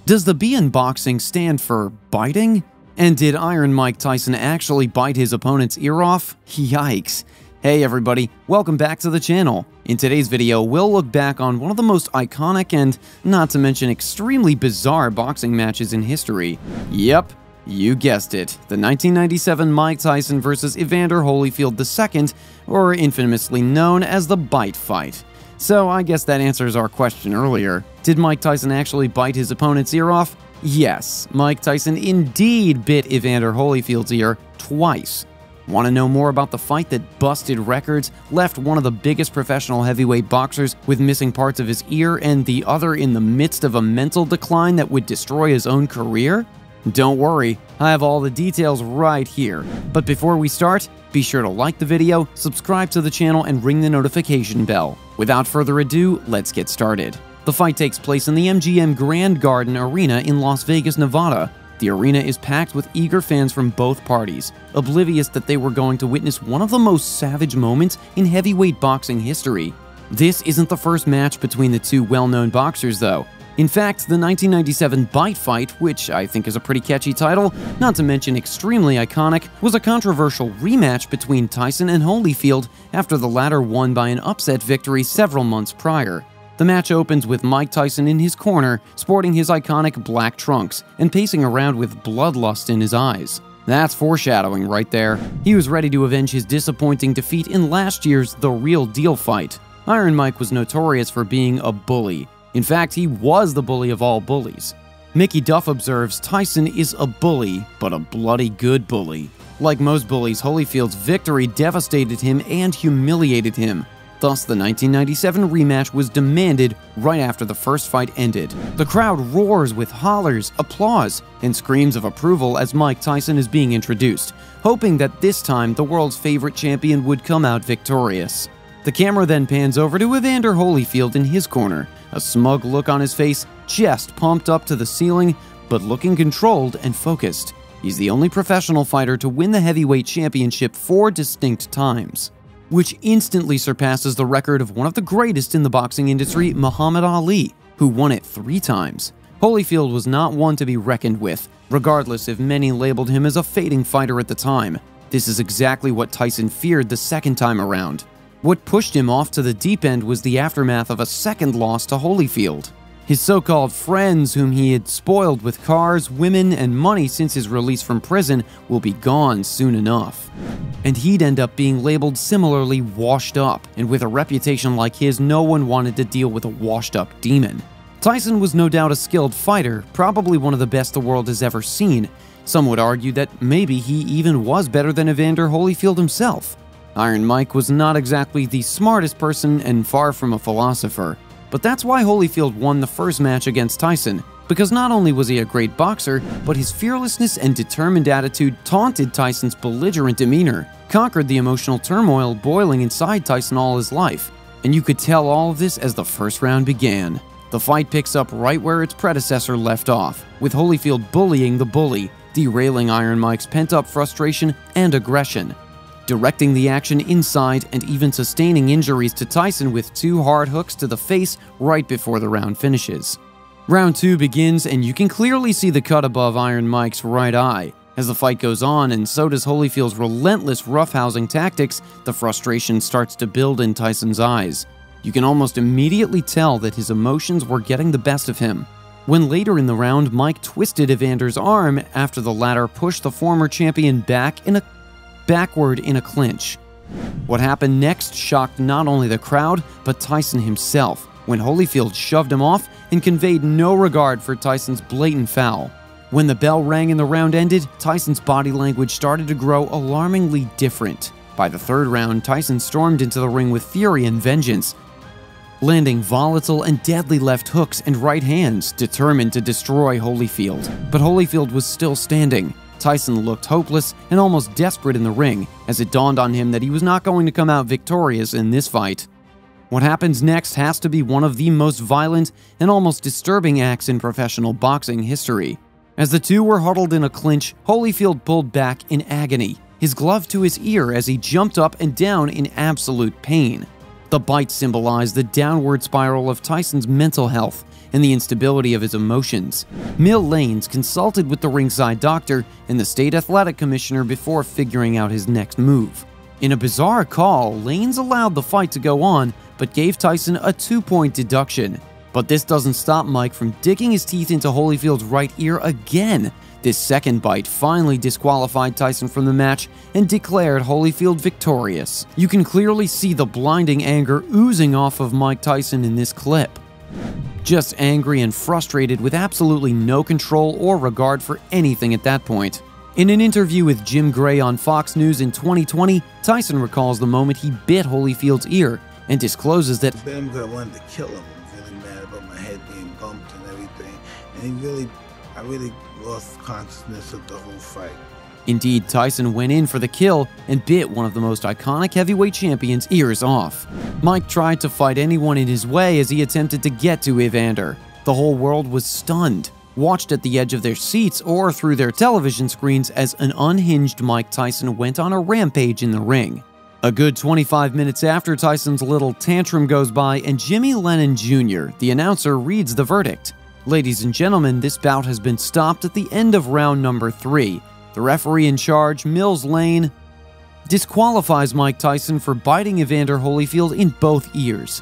Does the B in boxing stand for biting? And did Iron Mike Tyson actually bite his opponent's ear off? Yikes. Hey everybody, welcome back to the channel. In today's video, we'll look back on one of the most iconic and, not to mention, extremely bizarre boxing matches in history. Yep, you guessed it, the 1997 Mike Tyson vs. Evander Holyfield II, or infamously known as the Bite Fight. So I guess that answers our question earlier. Did Mike Tyson actually bite his opponent's ear off? Yes, Mike Tyson indeed bit Evander Holyfield's ear twice. Want to know more about the fight that busted records, left one of the biggest professional heavyweight boxers with missing parts of his ear and the other in the midst of a mental decline that would destroy his own career? Don't worry, I have all the details right here. But before we start, be sure to like the video, subscribe to the channel, and ring the notification bell. Without further ado, let's get started. The fight takes place in the MGM Grand Garden Arena in Las Vegas, Nevada. The arena is packed with eager fans from both parties, oblivious that they were going to witness one of the most savage moments in heavyweight boxing history. This isn't the first match between the two well-known boxers, though. In fact, the 1997 Bite Fight, which I think is a pretty catchy title, not to mention extremely iconic, was a controversial rematch between Tyson and Holyfield after the latter won by an upset victory several months prior. The match opens with Mike Tyson in his corner, sporting his iconic black trunks and pacing around with bloodlust in his eyes. That's foreshadowing right there. He was ready to avenge his disappointing defeat in last year's The Real Deal fight. Iron Mike was notorious for being a bully. In fact, he was the bully of all bullies. Mickey Duff observes Tyson is a bully, but a bloody good bully. Like most bullies, Holyfield's victory devastated him and humiliated him. Thus, the 1997 rematch was demanded right after the first fight ended. The crowd roars with hollers, applause, and screams of approval as Mike Tyson is being introduced, hoping that this time the world's favorite champion would come out victorious. The camera then pans over to Evander Holyfield in his corner, a smug look on his face, chest pumped up to the ceiling, but looking controlled and focused. He's the only professional fighter to win the heavyweight championship 4 distinct times, which instantly surpasses the record of one of the greatest in the boxing industry, Muhammad Ali, who won it 3 times. Holyfield was not one to be reckoned with, regardless if many labeled him as a fading fighter at the time. This is exactly what Tyson feared the second time around. What pushed him off to the deep end was the aftermath of a second loss to Holyfield. His so-called friends, whom he had spoiled with cars, women, and money since his release from prison, will be gone soon enough. And he'd end up being labeled similarly washed up, and with a reputation like his, no one wanted to deal with a washed-up demon. Tyson was no doubt a skilled fighter, probably one of the best the world has ever seen. Some would argue that maybe he even was better than Evander Holyfield himself. Iron Mike was not exactly the smartest person and far from a philosopher. But that's why Holyfield won the first match against Tyson, because not only was he a great boxer, but his fearlessness and determined attitude taunted Tyson's belligerent demeanor, conquered the emotional turmoil boiling inside Tyson all his life. And you could tell all of this as the first round began. The fight picks up right where its predecessor left off, with Holyfield bullying the bully, derailing Iron Mike's pent-up frustration and aggression, directing the action inside and even sustaining injuries to Tyson with 2 hard hooks to the face right before the round finishes. Round 2 begins, and you can clearly see the cut above Iron Mike's right eye. As the fight goes on, and so does Holyfield's relentless roughhousing tactics, the frustration starts to build in Tyson's eyes. You can almost immediately tell that his emotions were getting the best of him. When later in the round, Mike twisted Evander's arm after the latter pushed the former champion backward in a clinch. What happened next shocked not only the crowd, but Tyson himself, when Holyfield shoved him off and conveyed no regard for Tyson's blatant foul. When the bell rang and the round ended, Tyson's body language started to grow alarmingly different. By the third round, Tyson stormed into the ring with fury and vengeance, landing volatile and deadly left hooks and right hands, determined to destroy Holyfield. But Holyfield was still standing. Tyson looked hopeless and almost desperate in the ring, as it dawned on him that he was not going to come out victorious in this fight. What happens next has to be one of the most violent and almost disturbing acts in professional boxing history. As the two were huddled in a clinch, Holyfield pulled back in agony, his glove to his ear as he jumped up and down in absolute pain. The bite symbolized the downward spiral of Tyson's mental health and the instability of his emotions. Mill Lanes consulted with the ringside doctor and the state athletic commissioner before figuring out his next move. In a bizarre call, Lanes allowed the fight to go on, but gave Tyson a 2-point deduction. But this doesn't stop Mike from digging his teeth into Holyfield's right ear again. This second bite finally disqualified Tyson from the match and declared Holyfield victorious. You can clearly see the blinding anger oozing off of Mike Tyson in this clip. Just angry and frustrated with absolutely no control or regard for anything at that point. In an interview with Jim Gray on Fox News in 2020, Tyson recalls the moment he bit Holyfield's ear and discloses that I wanted to kill him. I was really mad about my head being bumped and everything. And I really lost consciousness of the whole fight. Indeed, Tyson went in for the kill and bit one of the most iconic heavyweight champions' ears off. Mike tried to fight anyone in his way as he attempted to get to Evander. The whole world was stunned, watched at the edge of their seats or through their television screens as an unhinged Mike Tyson went on a rampage in the ring. A good 25 minutes after Tyson's little tantrum goes by and Jimmy Lennon Jr., the announcer, reads the verdict. Ladies and gentlemen, this bout has been stopped at the end of round number 3. The referee in charge, Mills Lane, disqualifies Mike Tyson for biting Evander Holyfield in both ears.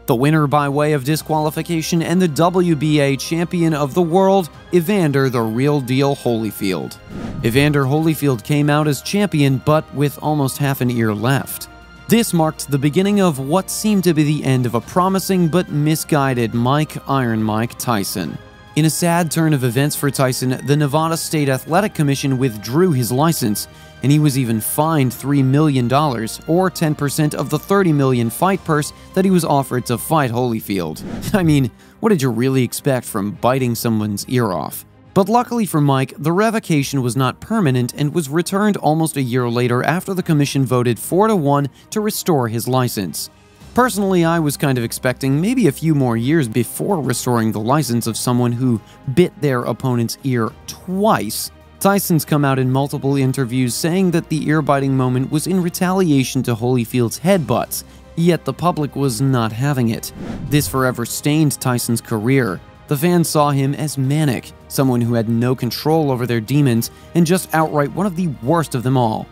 The winner by way of disqualification and the WBA champion of the world, Evander the Real Deal Holyfield. Evander Holyfield came out as champion, but with almost half an ear left. This marked the beginning of what seemed to be the end of a promising but misguided Iron Mike Tyson. In a sad turn of events for Tyson, the Nevada State Athletic Commission withdrew his license, and he was even fined $3 million, or 10% of the $30 million fight purse that he was offered to fight Holyfield. I mean, what did you really expect from biting someone's ear off? But luckily for Mike, the revocation was not permanent and was returned almost a year later after the commission voted 4-1 to restore his license. Personally, I was kind of expecting maybe a few more years before restoring the license of someone who bit their opponent's ear twice. Tyson's come out in multiple interviews saying that the ear-biting moment was in retaliation to Holyfield's headbutts, yet the public was not having it. This forever stained Tyson's career. The fans saw him as manic, someone who had no control over their demons, and just outright one of the worst of them all.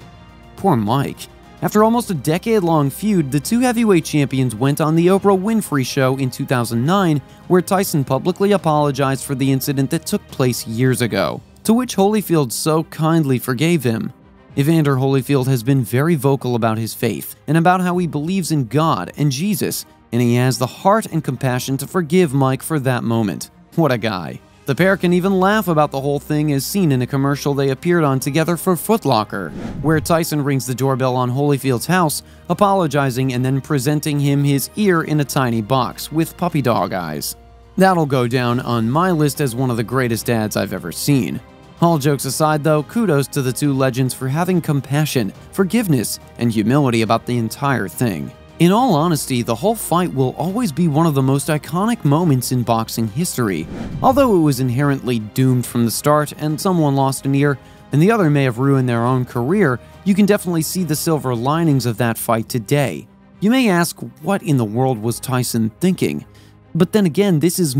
Poor Mike. After almost a decade-long feud, the two heavyweight champions went on the Oprah Winfrey Show in 2009, where Tyson publicly apologized for the incident that took place years ago, to which Holyfield so kindly forgave him. Evander Holyfield has been very vocal about his faith and about how he believes in God and Jesus, and he has the heart and compassion to forgive Mike for that moment. What a guy. The pair can even laugh about the whole thing as seen in a commercial they appeared on together for Foot Locker, where Tyson rings the doorbell on Holyfield's house, apologizing and then presenting him his ear in a tiny box with puppy dog eyes. That'll go down on my list as one of the greatest ads I've ever seen. All jokes aside though, kudos to the two legends for having compassion, forgiveness, and humility about the entire thing. In all honesty, the whole fight will always be one of the most iconic moments in boxing history. Although it was inherently doomed from the start and someone lost an ear and the other may have ruined their own career, you can definitely see the silver linings of that fight today. You may ask, what in the world was Tyson thinking? But then again, this is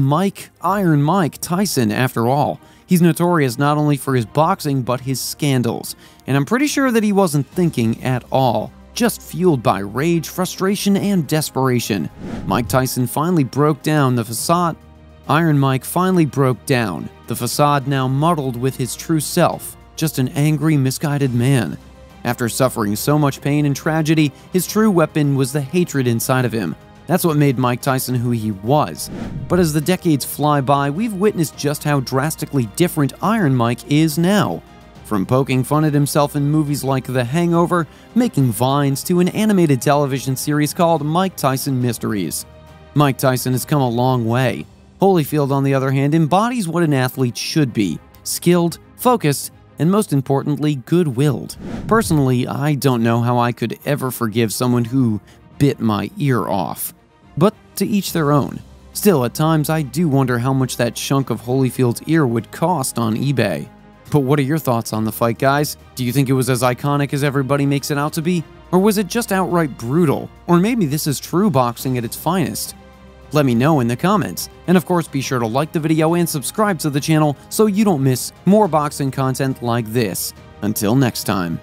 Iron Mike Tyson after all. He's notorious not only for his boxing but his scandals, and I'm pretty sure that he wasn't thinking at all. Just fueled by rage, frustration, and desperation. Mike Tyson finally broke down the facade. Iron Mike finally broke down, the facade now muddled with his true self, just an angry, misguided man. After suffering so much pain and tragedy, his true weapon was the hatred inside of him. That's what made Mike Tyson who he was. But as the decades fly by, we've witnessed just how drastically different Iron Mike is now. From poking fun at himself in movies like The Hangover, making vines, to an animated television series called Mike Tyson Mysteries. Mike Tyson has come a long way. Holyfield, on the other hand, embodies what an athlete should be: skilled, focused, and most importantly, good-willed. Personally, I don't know how I could ever forgive someone who bit my ear off. But to each their own. Still, at times, I do wonder how much that chunk of Holyfield's ear would cost on eBay. But what are your thoughts on the fight, guys? Do you think it was as iconic as everybody makes it out to be? Or was it just outright brutal? Or maybe this is true boxing at its finest? Let me know in the comments. And of course, be sure to like the video and subscribe to the channel so you don't miss more boxing content like this. Until next time.